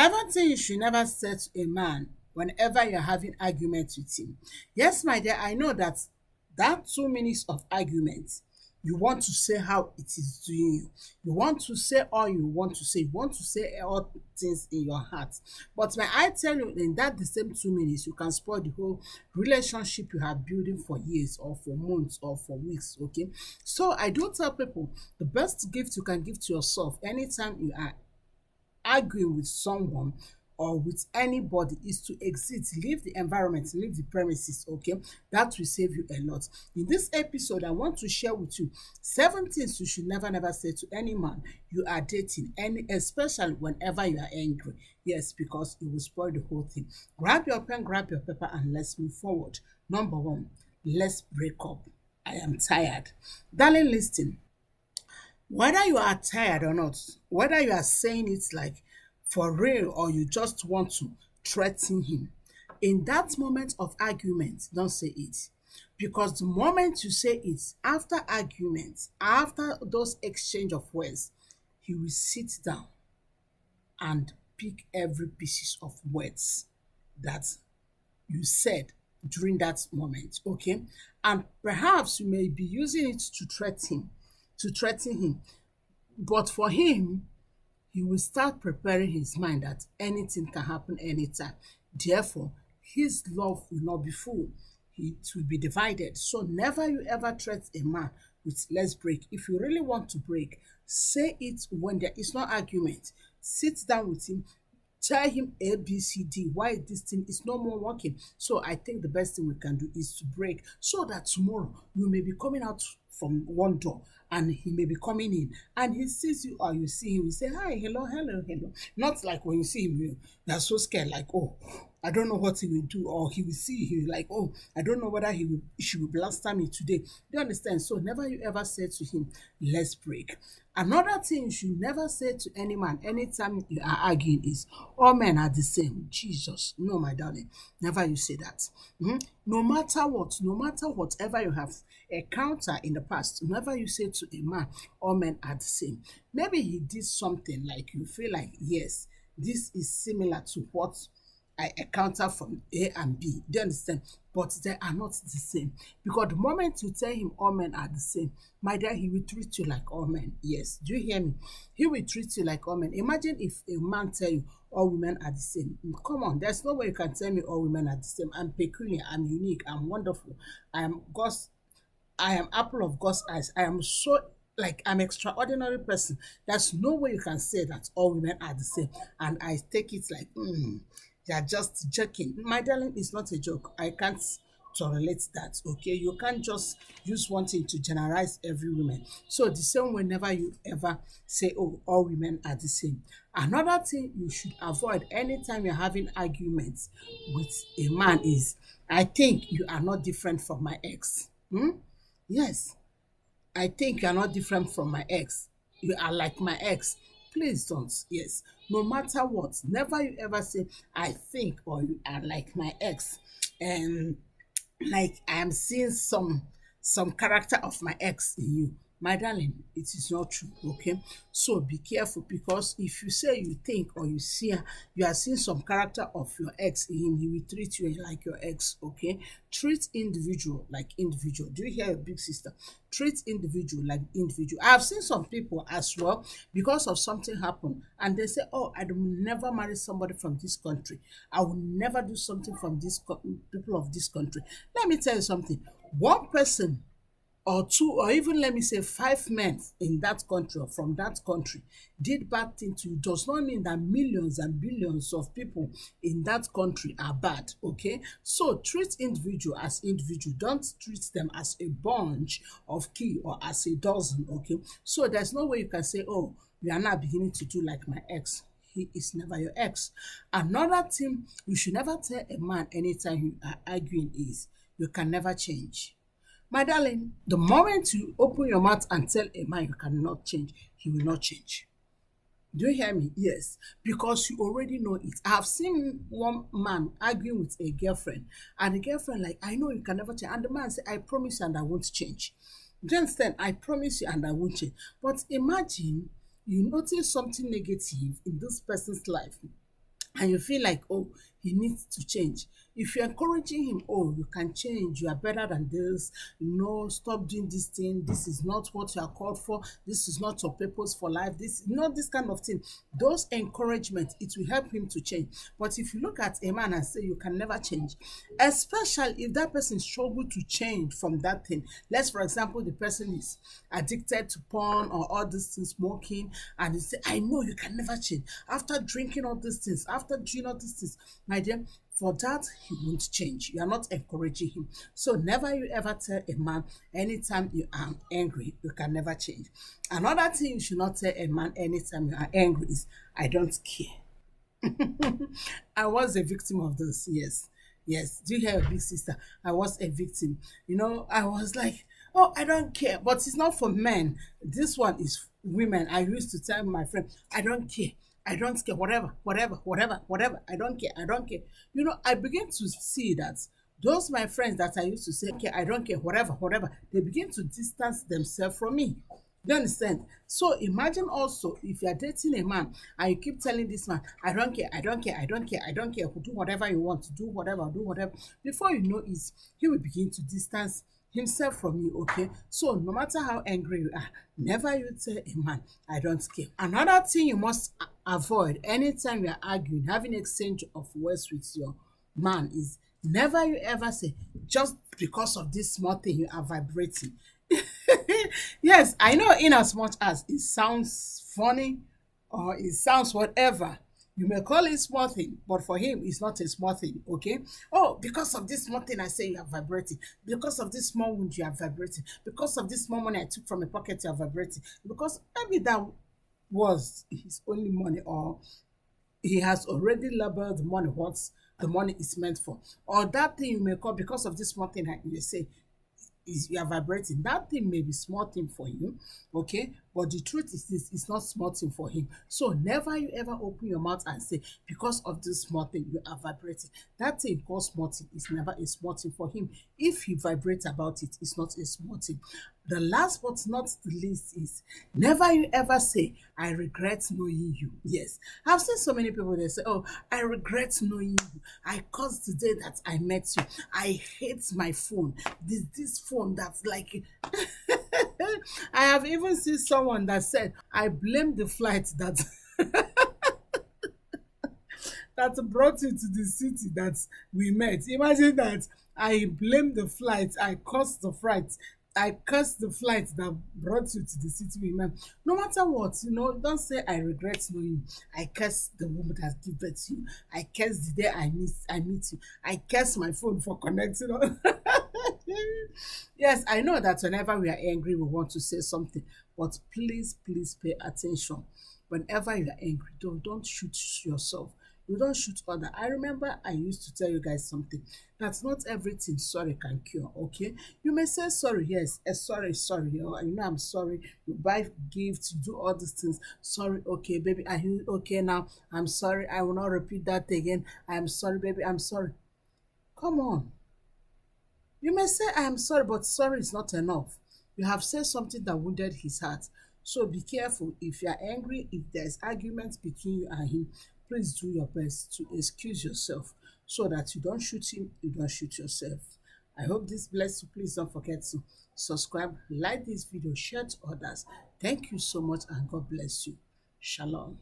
Everything you should never say to a man whenever you're having arguments with him. Yes, my dear, I know that 2 minutes of argument, you want to say how it is doing you. You want to say all you want to say. You want to say all things in your heart. But may I tell you, in that the same 2 minutes, you can spoil the whole relationship you have building for years or for months or for weeks. Okay. So I do tell people the best gift you can give to yourself anytime you are arguing with someone or with anybody is to exit, leave the environment, leave the premises, okay? That will save you a lot. In this episode, I want to share with you 7 things you should never say to any man you are dating, and especially whenever you are angry. Yes, because it will spoil the whole thing. Grab your pen, grab your paper, and let's move forward. Number one, let's break up. I am tired. Darling, listen, whether you are tired or not, whether you are saying it like for real or you just want to threaten him, in that moment of argument, don't say it. Because the moment you say it, after argument, after those exchange of words, he will sit down and pick every pieces of words that you said during that moment, okay? And perhaps you may be using it to threaten him. But for him, he will start preparing his mind that anything can happen anytime. Therefore, his love will not be full. It will be divided. So never you ever threat a man with let's break. If you really want to break, say it when there is no argument. Sit down with him, tell him A, B, C, D, why this thing is no more working. So I think the best thing we can do is to break so that tomorrow you may be coming out from one door and he may be coming in and he sees you or you see him, you say, hi, hello, hello, hello. Not like when you see him, you're so scared, like, oh, I don't know what he will do, or he will see you like, oh, I don't know whether she will blaster me today. Do you understand? So never you ever say to him, let's break. Another thing you should never say to any man anytime you are arguing is all men are the same. Jesus, no, my darling, never you say that. No matter what, no matter whatever you have encountered in the past, never you say to a man all men are the same. Maybe he did something like you feel like, yes, this is similar to what I encounter from A and B. Do you understand? But they are not the same. Because the moment you tell him all men are the same, my dear, he will treat you like all men. Yes. Do you hear me? He will treat you like all men. Imagine if a man tell you all women are the same. Come on, there's no way you can tell me all women are the same. I'm peculiar, I'm unique, I'm wonderful. I am apple of God's eyes. I am so like I'm extraordinary person. There's no way you can say that all women are the same. And I take it like, you're just joking. My darling, it's not a joke. I can't tolerate that. Okay, you can't just use one thing to generalize every woman. So the same whenever you ever say, oh, all women are the same. Another thing you should avoid anytime you're having arguments with a man is, I think you are not different from my ex. Yes, I think you are not different from my ex. You are like my ex. Please don't. Yes. No matter what, never you ever say, I think, or you are like my ex. And like I am seeing some character of my ex in you. My darling, it is not true, okay? So be careful, because if you say you think or you are seeing some character of your ex in him, he will treat you like your ex, okay? Treat individual like individual. Do you hear your big sister? Treat individual like individual. I have seen some people as well, because of something happened and they say, oh, I will never marry somebody from this country. I will never do something from people of this country. Let me tell you something. One person or two, or even let me say 5 men in that country or from that country did bad thing to you does not mean that millions and billions of people in that country are bad. Okay, so treat individual as individual. Don't treat them as a bunch of key or as a dozen. Okay, so there's no way you can say, oh, you are now beginning to do like my ex. He is never your ex. Another thing you should never tell a man anytime you are arguing is, you can never change. My darling, the moment you open your mouth and tell a man you cannot change, he will not change. Do you hear me? Yes, because you already know it. I have seen one man arguing with a girlfriend, and the girlfriend like, I know you can never change. And the man said, I promise you and I won't change. Do you understand? I promise you and I won't change. But imagine you notice something negative in this person's life, and you feel like, oh, he needs to change. If you're encouraging him, oh, you can change, you are better than this, stop doing this thing, this is not what you are called for, this is not your purpose for life, this, this kind of thing. Those encouragement, it will help him to change. But if you look at a man and say you can never change, especially if that person struggle to change from that thing. Let's, for example, the person is addicted to porn or all these things, smoking, and he say, I know you can never change. After drinking all these things, after doing all these things, my dear, for that he won't change. You are not encouraging him. So never you ever tell a man anytime you are angry, you can never change. Another thing you should not tell a man anytime you are angry is, I don't care. I was a victim of this. Yes. Yes. Do you hear, a big sister? I was a victim. I was like, oh, I don't care. But it's not for men. This one is women. I used to tell my friend, I don't care. I don't care. Whatever, whatever, whatever, whatever. I don't care. I don't care. I begin to see that those my friends that I used to say, okay, I don't care, whatever, whatever, they begin to distance themselves from me. Do you understand? So imagine also if you are dating a man and you keep telling this man, I don't care, I don't care, I don't care, I don't care, do whatever you want to do, whatever, do whatever. Before you know it, he will begin to distance himself from you, okay? So no matter how angry you are, never you tell a man, I don't care. Another thing you must avoid anytime you are arguing, having exchange of words with your man is never you ever say, just because of this small thing you are vibrating. Yes, I know, in as much as it sounds funny or it sounds whatever, you may call it small thing, but for him, it's not a small thing, okay? Oh, because of this small thing I say you are vibrating. Because of this small wound you are vibrating. Because of this small money I took from a pocket you are vibrating. Because maybe that was his only money, or he has already labeled the money what the money is meant for. Or that thing you may call, because of this small thing you say, is you are vibrating. That thing may be small thing for you, okay? But the truth is this, it's not small thing for him. So never you ever open your mouth and say, because of this small thing, you are vibrating. That thing called small thing is never a small thing for him. If he vibrates about it, it's not a small thing. The last but not the least is never you ever say, I regret knowing you. Yes. I've seen so many people, they say, oh, I regret knowing you. I caused the day that I met you. I hate my phone. This phone that's like I have even seen someone that said, I blame the flight that that brought you to the city that we met. Imagine that. I blame the flight. I caused the flight. I cursed the flight that brought you to the city we met. No matter what, don't say I regret knowing you. I curse the woman that gave birth to you. I curse the day I meet you. I curse my phone for connecting. Yes, I know that whenever we are angry, we want to say something, but please, please pay attention. Whenever you are angry, don't shoot yourself. You don't shoot other. I remember I used to tell you guys something. That's not everything sorry can cure. Okay, you may say sorry. Yes, sorry, sorry. I'm sorry. You buy gifts, you do all these things. Sorry, okay, baby. Are you okay now? I'm sorry. I will not repeat that again. I'm sorry, baby. I'm sorry. Come on. You may say, I am sorry, but sorry is not enough. You have said something that wounded his heart. So be careful. If you are angry, if there's argument between you and him, please do your best to excuse yourself so that you don't shoot him, you don't shoot yourself. I hope this blessed you. Please don't forget to subscribe, like this video, share to others. Thank you so much, and God bless you. Shalom.